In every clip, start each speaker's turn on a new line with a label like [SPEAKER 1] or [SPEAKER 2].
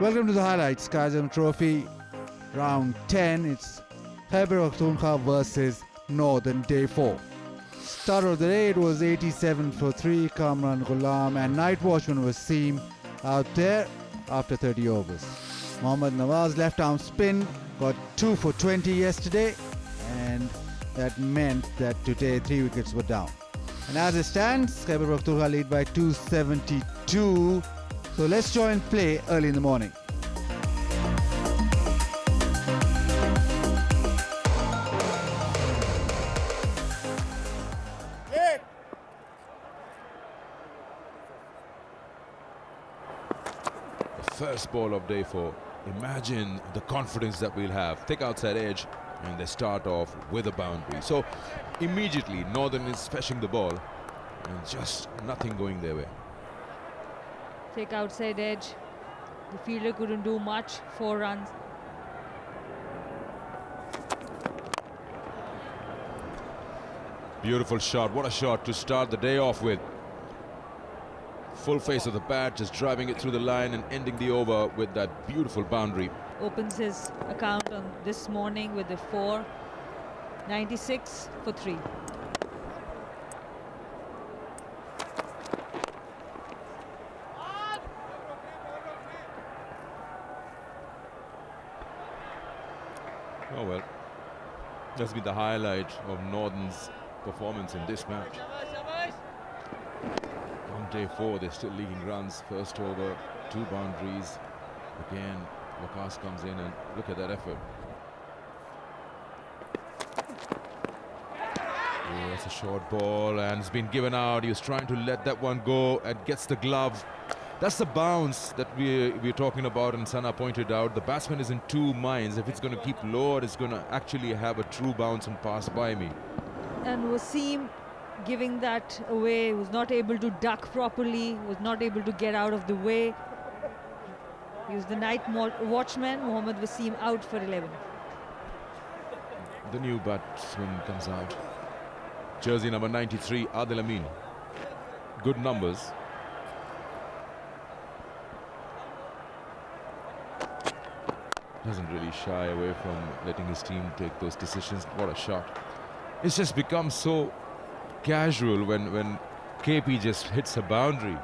[SPEAKER 1] Welcome to the highlights. Kazem Trophy, round 10. It's Khyber Pakhtunkhwa versus Northern, day 4. Start of the day, it was 87 for 3, Kamran Ghulam and Night Watchman Wasim out there after 30 overs. Mohammad Nawaz left arm spin, got 2 for 20 yesterday, and that meant that today 3 wickets were down. And as it stands, Khyber Pakhtunkhwa lead by 272. So let's join play early in the morning.
[SPEAKER 2] First ball of day 4. Imagine the confidence that we'll have. Thick outside edge, and they start off with a boundary. So immediately Northern is fetching the ball and just nothing going their way.
[SPEAKER 3] Thick outside edge. The fielder couldn't do much. 4 runs.
[SPEAKER 2] Beautiful shot. What a shot to start the day off with. Full face of the bat, just driving it through the line and ending the over with that beautiful boundary.
[SPEAKER 3] Opens his account on this morning with a 4. 96 for 3.
[SPEAKER 2] Oh well, that's been the highlight of Northern's performance in this match. On day 4, they're still leaking runs. First over, 2 boundaries. Again, Waqas comes in and look at that effort. Oh, it's a short ball and it's been given out. He was trying to let that one go and gets the glove. That's the bounce that we're talking about, and Sana pointed out. The batsman is in 2 minds. If it's going to keep low, or it's going to actually have a true bounce and pass by me.
[SPEAKER 3] And Wasim giving that away, was not able to duck properly, was not able to get out of the way. He was the night watchman. Mohammad Wasim out for 11.
[SPEAKER 2] The new batsman comes out. Jersey number 93, Adil Amin. Good numbers. Doesn't really shy away from letting his team take those decisions. What a shot. It's just become so casual when KP just hits a boundary.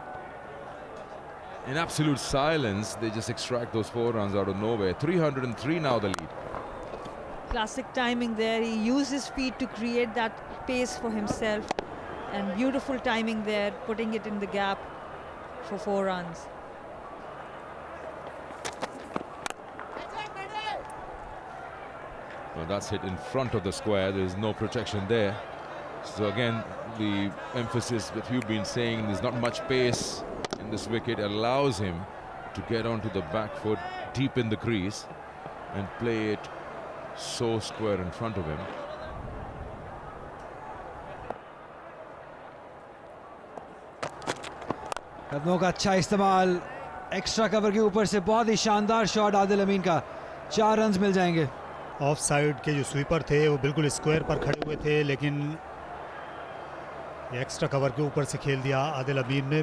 [SPEAKER 2] In absolute silence, they just extract those 4 runs out of nowhere. 303 now the lead.
[SPEAKER 3] Classic timing there. He used his feet to create that pace for himself. And beautiful timing there, putting it in the gap for 4 runs.
[SPEAKER 2] Well, that's hit in front of the square. There's no protection there. So again, the emphasis that you've been saying, there's not much pace in this wicket, allows him to get onto the back foot deep in the crease and play it so square in front of him.
[SPEAKER 4] कदमों का अच्छा इस्तेमाल, extra cover के ऊपर से बहुत ही शानदार shot Adil अमीन का. 4 रन्स मिल जाएंगे.
[SPEAKER 5] ऑफ साइड के जो स्वीपर थे वो बिल्कुल स्क्वायर पर खड़े हुए थे, लेकिन एक्स्ट्रा कवर के ऊपर से खेल दिया आदिल अमीन ने.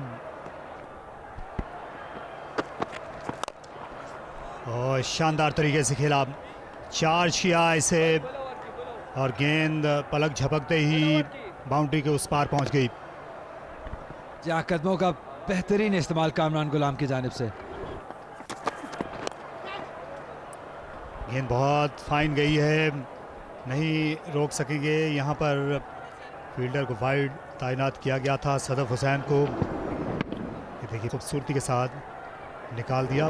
[SPEAKER 5] और शानदार तरीके से खेला, चार्ज किया इसे और गेंद पलक झपकते ही बाउंड्री के उस पार पहुंच गई.
[SPEAKER 4] या कदमों का बेहतरीन इस्तेमाल कामरान गुलाम की जानिब से.
[SPEAKER 5] गेंद बहुत फाइन गई है, नहीं रोक सकेंगे. यहाँ पर फील्डर को वाइड तैनात किया गया था, सदफ हुसैन को. ये देखिए खूबसूरती के साथ निकाल दिया.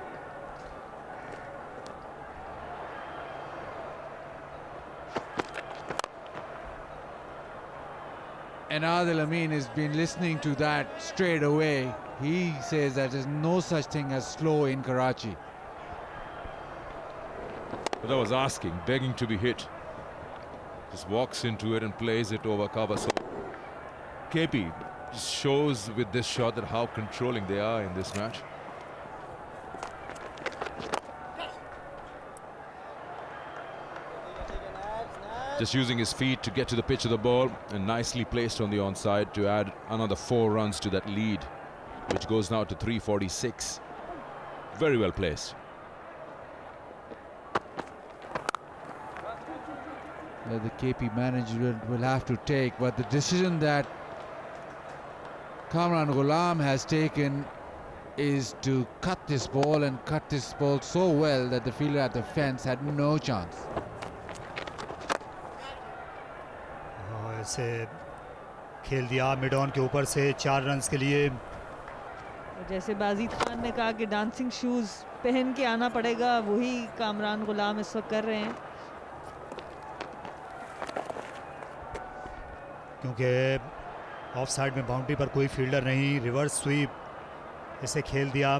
[SPEAKER 1] And Adil Amin has been listening to that straight away. He says that there's no such thing as slow in Karachi.
[SPEAKER 2] But I was asking, begging to be hit. Just walks into it and plays it over cover. So KP just shows with this shot that how controlling they are in this match. Just using his feet to get to the pitch of the ball, and nicely placed on the onside to add another 4 runs to that lead, which goes now to 346. Very well placed.
[SPEAKER 1] that the KP management will have to take. But the decision that Kamran Ghulam has taken is to cut this ball and cut this ball so well that the fielder at the fence had no chance.
[SPEAKER 5] ऐसे खेल दिया mid on के ऊपर से 4 runs के लिए।
[SPEAKER 3] जैसे बाजिद खान ने कहा कि डांसिंग शूज पहन के आना पड़ेगा, वही कामरान गुलाम इस वक्त कर रहे हैं।
[SPEAKER 5] क्योंकि ऑफ साइड में बाउंड्री पर कोई फील्डर नहीं, रिवर्स स्वीप इसे खेल दिया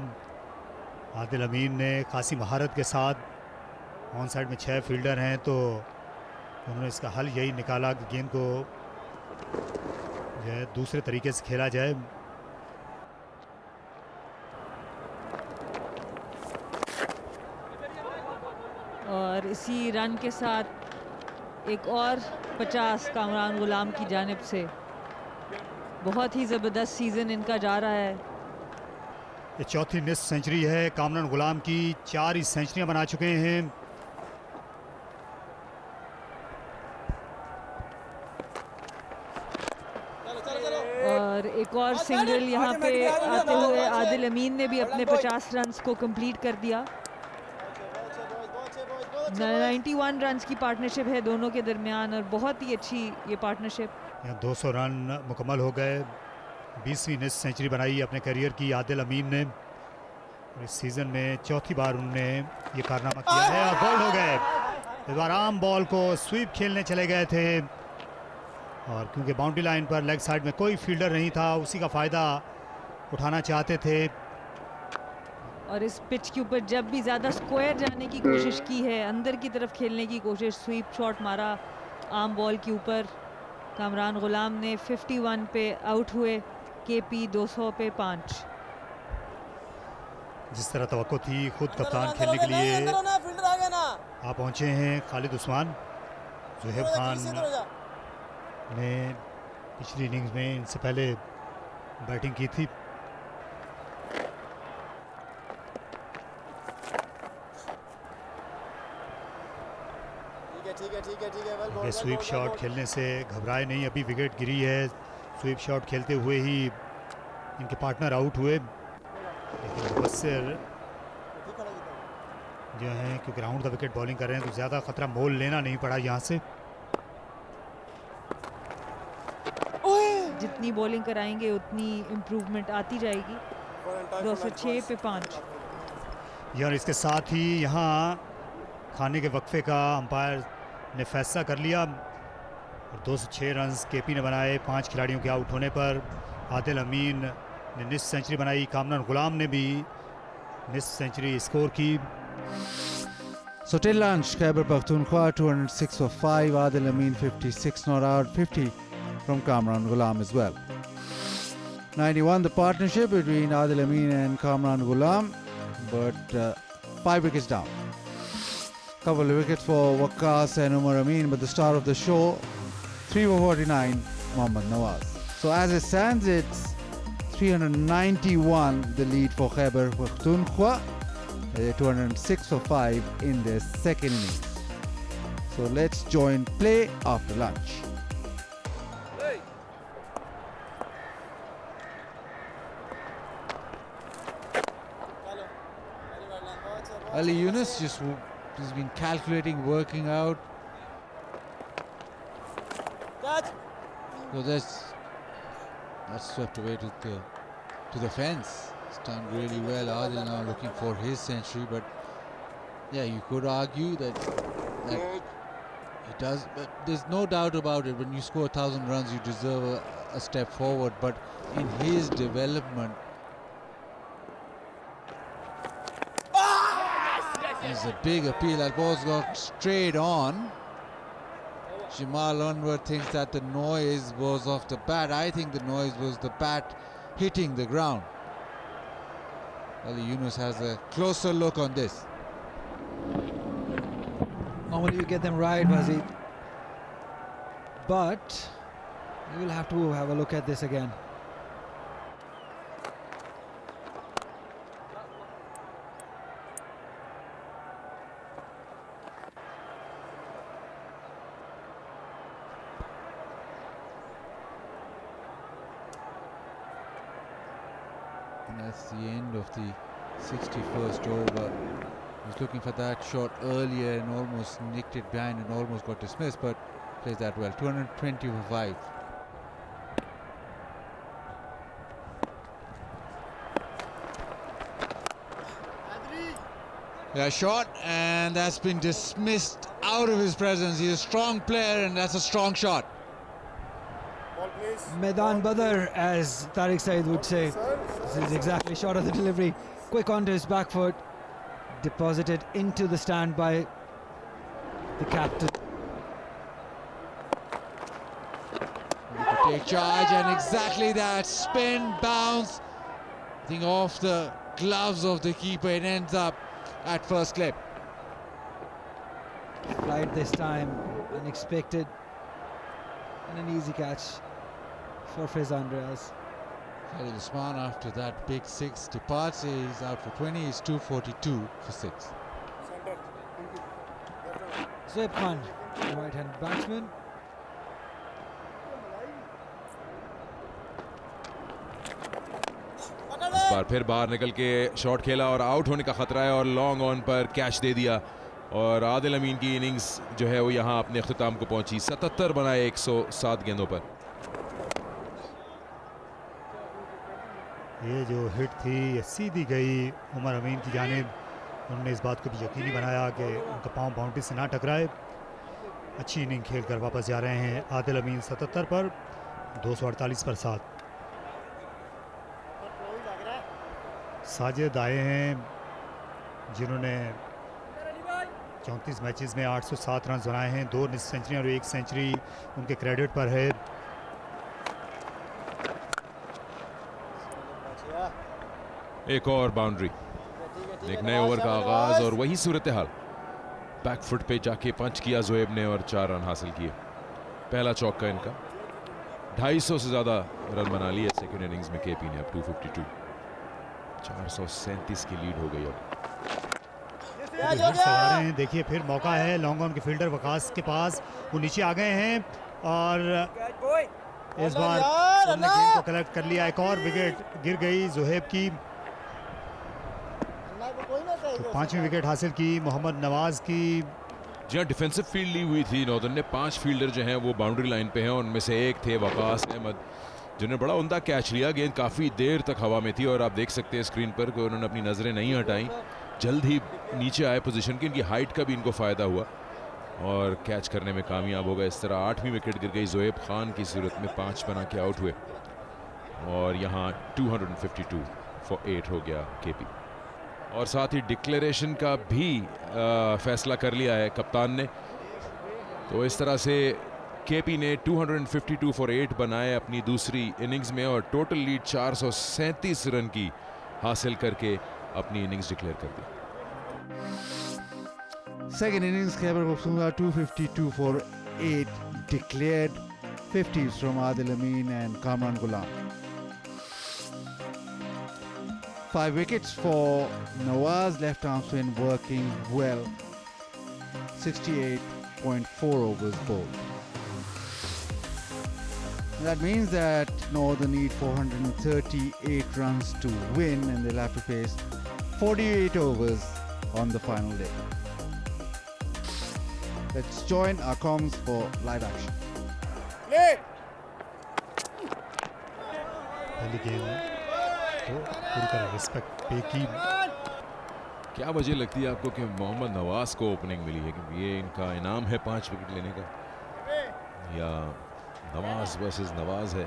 [SPEAKER 5] आदिल अमीन ने खासी महारत के साथ। ऑन साइड में 6 फील्डर हैं तो उन्होंने इसका हल यही निकाला कि गेंद को जो है दूसरे तरीके से खेला जाए।
[SPEAKER 3] और इसी रन के साथ एक और 50 कामरान गुलाम की जानिब से। बहुत ही ज़बरदस्त सीज़न इनका जा रहा है।
[SPEAKER 5] ये चौथी निस्फ सेंचुरी है कामरान गुलाम की, 4 ही सेंचुरियां बना चुके हैं।
[SPEAKER 3] और एक और सिंगल यहाँ पे आते हुए आदिल अमीन ने भी अपने 50 रन्स को कंप्लीट कर दिया। 91 रन्स की पार्टनरशिप है दोनों के दरमियान और बहुत ही अच्छी ये पार्टनरशिप।
[SPEAKER 5] यहाँ 200 रन मुकम्मल हो गए। 20वीं निस्फ सेंचुरी बनाई अपने करियर की आदिल अमीन ने। और इस सीज़न में चौथी बार उन्होंने ये कारनामा किया है और बोल्ड हो गए। इस बार आम बॉल को स्वीप खेलने चले गए थे और क्योंकि बाउंड्री लाइन पर लेग साइड में कोई फील्डर नहीं था, उसी का फ़ायदा उठाना चाहते थे।
[SPEAKER 3] और इस पिच के ऊपर जब भी ज़्यादा स्क्वायर जाने की कोशिश की है, अंदर की तरफ खेलने की कोशिश, स्वीप शॉट मारा आम बॉल के ऊपर। कामरान गुलाम ने 51 पे आउट हुए, केपी 200 पे 5।
[SPEAKER 5] जिस तरह तवक्को थी खुद कप्तान खेलने के लिए आ पहुंचे हैं खालिद उस्मान। जुहेब खान ने पिछली इनिंग्स में इनसे पहले बैटिंग की थी। ये स्वीप शॉट खेलने से घबराए नहीं, अभी विकेट गिरी है। स्वीप शॉट खेलते हुए ही इनके पार्टनर आउट हुए, लेकिन मुबस्सिर जो हैं क्योंकि राउंड द विकेट बॉलिंग कर रहे हैं तो ज़्यादा ख़तरा मोल लेना नहीं पड़ा यहाँ से।
[SPEAKER 3] जितनी बॉलिंग कराएंगे उतनी इम्प्रूवमेंट आती जाएगी। 206 पे 5।
[SPEAKER 5] यार इसके साथ ही यहाँ खाने के वक्फे का अंपायर ने फैसला कर लिया और 206 रन्स केपी ने बनाए 5 खिलाड़ियों के आउट होने पर। आदिल अमीन ने निस्फ सेंचुरी बनाई, कामरान गुलाम ने भी निस्फ सेंचुरी स्कोर की।
[SPEAKER 1] So till lunch, Khyber Pakhtunkhwa 206 for 5, Adil Amin 56 not out, 50 from Kamran Ghulam as well. 91 the partnership between Adil Amin and Kamran Ghulam, but 5 wickets down. Couple of wickets for Waqas and Umar Amin, but the star of the show, 3 for 49, Mohammad Nawaz. So as it stands, it's 391 the lead for Khyber Pakhtunkhwa. 206 for 5 in their second innings. So let's join play after lunch. Ali Yunus has been calculating, working out. So that's swept away to the fence. It's done really well. Adil now looking for his century, but yeah, you could argue that it does. But there's no doubt about it. When you score 1,000 runs, you deserve a step forward. But in his development, it's a big appeal. That ball's got straight on. Jamal Anwar thinks that the noise was off the bat. I think the noise was the bat hitting the ground. Ali Yunus has a closer look on this.
[SPEAKER 4] Normally you get them right, Wazid, but you will have to have a look at this again.
[SPEAKER 1] That's the end of the 61st over. He was looking for that shot earlier and almost nicked it behind and almost got dismissed, but plays that well. 220 for 5. Yeah, shot, and that's been dismissed out of his presence. He's a strong player, and that's a strong shot.
[SPEAKER 4] Maidan Badr, as Tariq Saeed would say. This is exactly shot of the delivery. Quick onto his back foot. Deposited into the stand by the captain.
[SPEAKER 1] Take charge, and exactly that. Spin, bounce. I think off the gloves of the keeper, it ends up at first clip.
[SPEAKER 4] Flight this time, unexpected. And an easy catch for Faiz Andreas.
[SPEAKER 1] Khalid Usman, after that big 6, departs. He's out for 20. He's 242 for 6.
[SPEAKER 4] Zoeb Khan, right-hand batsman.
[SPEAKER 2] इस बार फिर बाहर निकल के shot खेला और out होने का खतरा है और लॉन्ग ऑन पर कैच दे दिया और आदिल अमीन की इनिंग्स जो है वो यहाँ अपने अख्ताम को पहुंची। 77 बनाए 107 गेंदों पर।
[SPEAKER 5] ये जो हिट थी ये सीधी गई उमर अमीन की जानिब। उन्होंने इस बात को भी यकीनी बनाया कि उनका पाँव बाउंड्री से ना टकराए। अच्छी इनिंग खेल कर वापस जा रहे हैं आदिल अमीन 77 पर, 248 पर 7। साजिद आए हैं जिन्होंने 34 मैचेस में 807 रन बनाए हैं, 2 सेंचुरी और 1 सेंचुरी उनके क्रेडिट पर है।
[SPEAKER 2] एक और बाउंड्री, एक नए ओवर का आगाज और वही सूरत हाल। बैक फुट पे जाके पंच किया जोएब ने और 4 रन हासिल किए। पहला चौका इनका। 250 से ज्यादा रन बना लिए सेकंड इनिंग्स में केपी ने। अब 252, 437 की लीड हो गई।
[SPEAKER 5] अब देखिए फिर मौका है लॉन्ग ऑन के फील्डर वकास के पास, वो नीचे आ गए हैं और इस बार उन्होंने गेंद को कलेक्ट कर लिया। एक और विकेट गिर गई जोहेब की, तो 5वीं विकेट हासिल की मोहम्मद नवाज की।
[SPEAKER 2] जी हाँ, डिफेंसिव फील्ड ली हुई थी नॉर्दर्न ने। 5 फील्डर जो हैं वो बाउंड्री लाइन पे हैं, उनमें से एक थे वकास अहमद जिन्होंने बड़ा उम्दा कैच लिया। गेंद काफ़ी देर तक हवा में थी और आप देख सकते हैं स्क्रीन पर कि उन्होंने अपनी नज़रें नहीं हटाई, जल्द ही नीचे आए पोजीशन की। इनकी हाइट का भी इनको फ़ायदा हुआ और कैच करने में कामयाब हो गए। इस तरह 8वीं विकेट गिर गई। जोएब खान की सूरत में 5 बना के आउट हुए और यहाँ 252 फॉर 8 हो गया केपी। और साथ ही डिक्लेरेशन का भी फैसला कर लिया है कप्तान ने। तो इस तरह से केपी ने 252 फॉर 8 बनाए अपनी दूसरी इनिंग्स में और टोटल लीड 437 रन की हासिल करके अपनी इनिंग्स डिक्लेयर कर दी।
[SPEAKER 1] Second innings, Khyber Pakhtunkhwa 252 for 8 declared, 50s from Adil Amin and Kamran Ghulam. 5 wickets for Nawaz, left arm spin working well. 68.4 overs bowled. That means that Northern need 438 runs to win, and they'll have to face 48 overs on the final day. Let's join our comms for live action.
[SPEAKER 5] पहली गेंद तो पूरी तरह respect पे की।
[SPEAKER 2] क्या वजह लगती है आपको कि मोहम्मद नवाज को ओपनिंग मिली है? क्योंकि ये इनका इनाम है 5 विकेट लेने का, या नवाज वर्सेस नवाज है?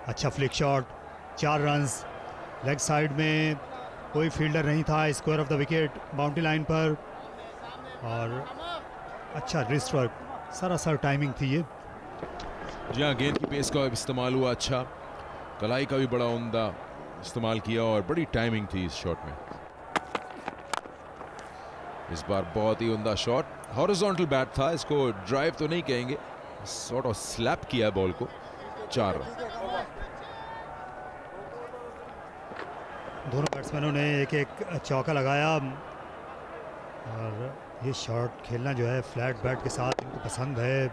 [SPEAKER 5] अच्छा flick shot, 4 runs leg side में, कोई फील्डर नहीं था। Square of the wicket boundary line पर और अच्छा रिस्ट वर्क, सरासर टाइमिंग थी ये।
[SPEAKER 2] जी हाँ, गेंद की पेस का इस्तेमाल हुआ अच्छा, कलाई का भी बड़ा उम्दा इस्तेमाल किया और बड़ी टाइमिंग थी इस शॉट में। इस बार बहुत ही उम्दा शॉट, हॉरिजॉन्टल बैट था, इसको ड्राइव तो नहीं कहेंगे, सॉर्ट ऑफ स्लैप किया बॉल को। 4 रन।
[SPEAKER 5] दोनों बैट्समैनों ने एक एक चौका लगाया और ये शॉट खेलना जो है फ्लैट बैट के साथ इनको पसंद है।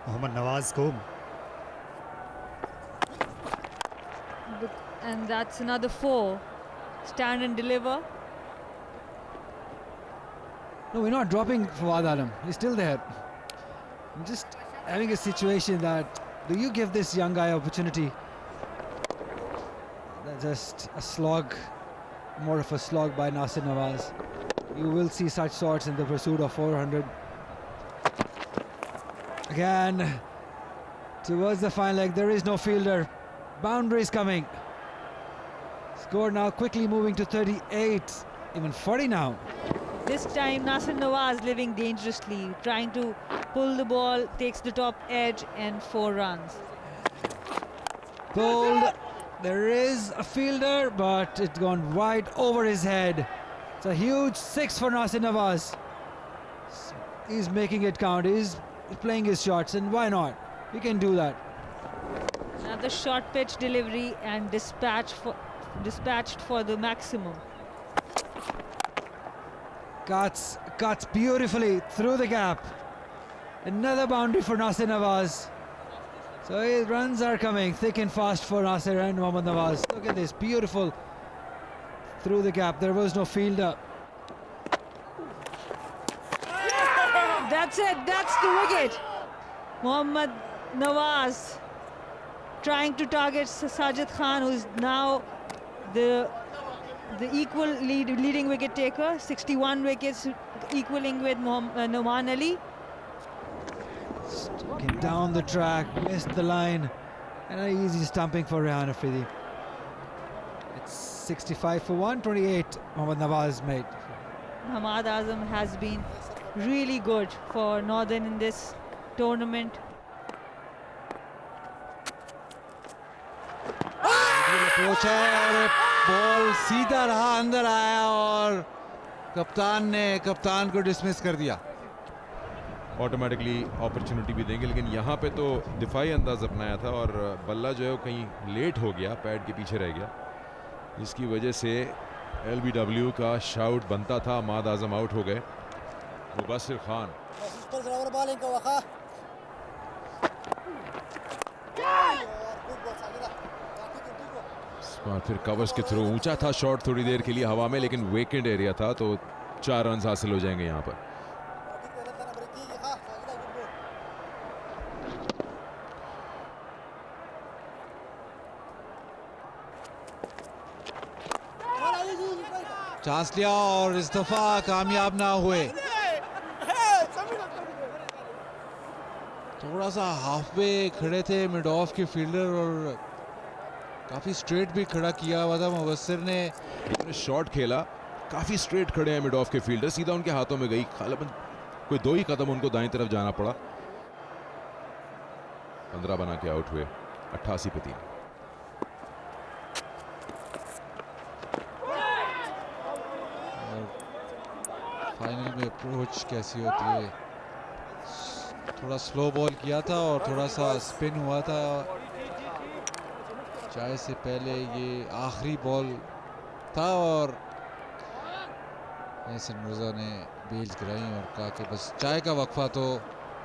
[SPEAKER 5] मोहम्मद नवाज को।
[SPEAKER 3] And that's another 4. Stand and deliver.
[SPEAKER 4] No, we're not dropping Fawad Alam. He's still there. I'm just having a situation that, do you give this young guy opportunity? That's just a slog, more of a slog by Nasir Nawaz. You will see such sorts in the pursuit of 400. Again, towards the final leg, there is no fielder. Boundaries coming. Score now quickly moving to 38, even 40 now.
[SPEAKER 3] This time Nasir Nawaz living dangerously, trying to pull the ball, takes the top edge and 4 runs.
[SPEAKER 4] Pulled. There is a fielder, but it's gone wide over his head. It's a huge 6 for Nasir Nawaz. He's making it count. He's playing his shots, and why not? He can do that.
[SPEAKER 3] Another short pitch delivery and dispatched for the maximum.
[SPEAKER 4] Cuts beautifully through the gap. Another boundary for Nasir Nawaz. So his runs are coming thick and fast for Nasir and Mohammad Nawaz. Look at this, beautiful through the gap. There was no fielder.
[SPEAKER 3] That's it, that's the wicket. Mohammad Nawaz trying to target Sajid Khan, who is now the equal leading wicket taker, 61 wickets, equaling with Nouman Ali.
[SPEAKER 4] Came down the track, missed the line, and an easy stumping for Rehan Afridi. It's 65 for 128. Mohammad Nawaz made.
[SPEAKER 3] Hamad Azam has been really good for Northern in this tournament.
[SPEAKER 1] Approach है और ball सीधा रहा, अंदर आया और कप्तान को dismiss कर दिया।
[SPEAKER 2] ऑटोमेटिकली अपॉर्चुनिटी भी देंगे, लेकिन यहाँ पे तो दिफाई अंदाज अपनाया था और बल्ला जो है वो कहीं लेट हो गया, पैड के पीछे रह गया, जिसकी वजह से LBW का शाउट बनता था। हमाद आजम आउट हो गए। मुबस्सिर खान और फिर कवर्स के थ्रू ऊंचा था शॉट थोड़ी देर के लिए हवा में, लेकिन वेकेंट एरिया था तो 4 रन हासिल हो जाएंगे यहाँ पर।
[SPEAKER 1] चांस लिया और इस दफा कामयाब ना हुए। थोड़ा सा हाफ वे खड़े थे मिड ऑफ के फील्डर और काफी स्ट्रेट भी खड़ा किया हुआ था मुबस्सिर ने।
[SPEAKER 2] शॉट खेला, काफी स्ट्रेट खड़े हैं मिड ऑफ के फील्डर, सीधा उनके हाथों में गई। खालिबन कोई 2 ही कदम उनको दाईं तरफ जाना पड़ा। 15 बना के आउट हुए 88 पे 3।
[SPEAKER 1] फाइनल में अप्रोच कैसी होती है, थोड़ा स्लो बॉल किया था और थोड़ा सा स्पिन हुआ था। चाय से पहले ये आखिरी बॉल था और एहसन मिर्जा ने बेल्स गिराई और कहा कि बस चाय का वक्फा तो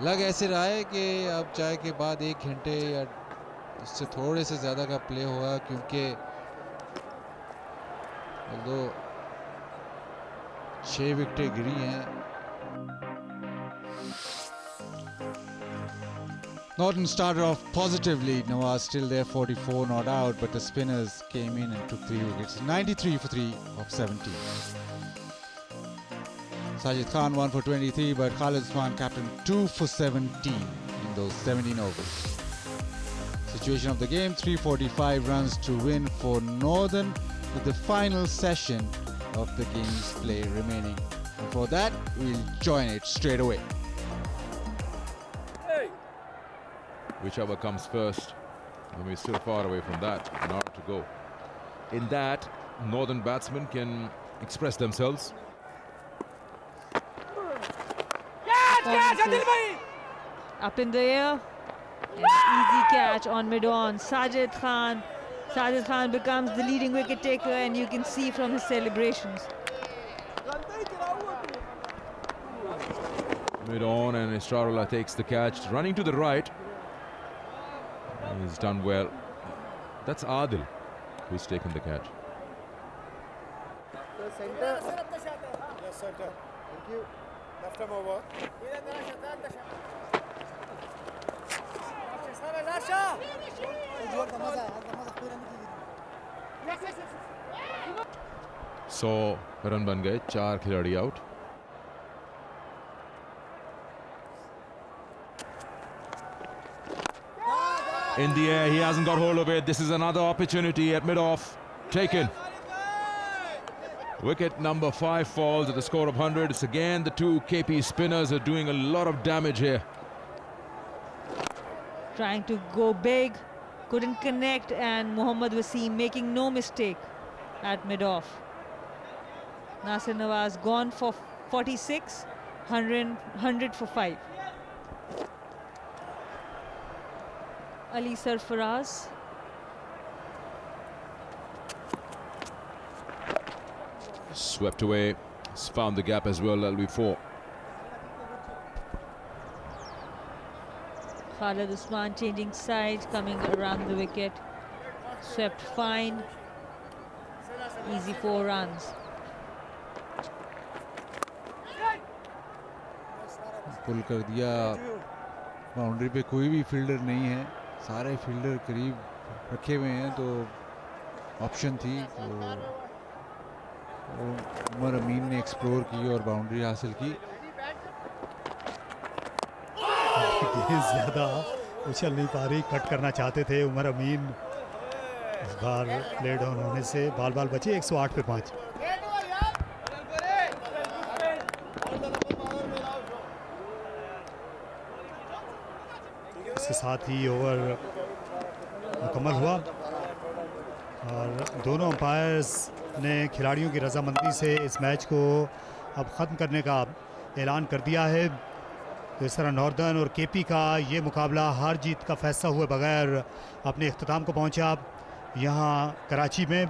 [SPEAKER 1] लग ऐसे रहा है कि अब चाय के बाद 1 घंटे या उससे थोड़े से ज़्यादा का प्ले हुआ, क्योंकि 6 विकेटें गिरी हैं। Norton started off positively. Nawaz still there, 44 not out, but the spinners came in and took 3 wickets. 93 for 3 of 17. Sajid Khan 1 for 23, but Khalid Usman captained 2 for 17 in those 17 overs. Situation of the game: 345 runs to win for Northern, with the final session of the game's play remaining. And for that, we'll join it straight away.
[SPEAKER 2] Whichever comes first, and we're still far away from that. An hour to go. In that, Northern batsmen can express themselves.
[SPEAKER 3] Up in the air, an easy catch on mid-on. Sajid Khan becomes the leading wicket taker, and you can see from his celebrations.
[SPEAKER 2] Mid-on, and Istarullah takes the catch, running to the right. He's done well. That's Adil who's taken the catch.
[SPEAKER 6] Yes, center. Thank you. Left arm over.
[SPEAKER 2] So run बन गए, 4 खिलाड़ी out. In the air, he hasn't got hold of it. This is another opportunity at mid-off. Taken. Wicket number 5 falls at the score of 100. It's again the two KP spinners are doing a lot of damage here.
[SPEAKER 3] Trying to go big, couldn't connect, and Mohammad Wasim making no mistake at mid-off. Nasir Nawaz gone for 46, 100 for 5. Ali Sarfaraz.
[SPEAKER 2] Swept away. He's found the gap as well. That'll be 4.
[SPEAKER 3] Khalid Usman changing sides, coming around the wicket. Swept fine. Easy 4 runs.
[SPEAKER 1] पुल कर दिया. Boundary पे कोई भी fielder नहीं है, सारे fielder करीब रखे हुए हैं, तो ऑप्शन थी तो उमर अमीन ने एक्सप्लोर की और बाउंड्री हासिल की.
[SPEAKER 5] गेंद ज़्यादा उछल नहीं पा रही, कट करना चाहते थे उमर अमीन. इस बार प्ले डाउन होने से बाल बचे. 108 पे 5. इसके साथ ही ओवर मुकम्मल हुआ और दोनों अंपायर्स ने खिलाड़ियों की रजामंदी से इस मैच को अब ख़त्म करने का ऐलान कर दिया है. तो इस तरह नॉर्दर्न और केपी का ये मुकाबला हार जीत का फैसला हुए बगैर अपने इख्तिताम को पहुंचा यहाँ कराची में.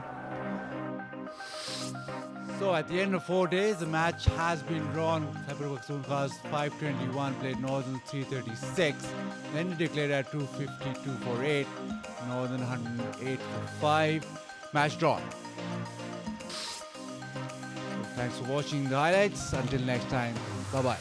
[SPEAKER 1] So at the end of 4 days, the match has been drawn. Khyber Pakhtunkhwa's 521 played Northern 336. Then declared at 252 for 8. Northern 108 for 5. Match drawn. So thanks for watching the highlights. Until next time, bye-bye.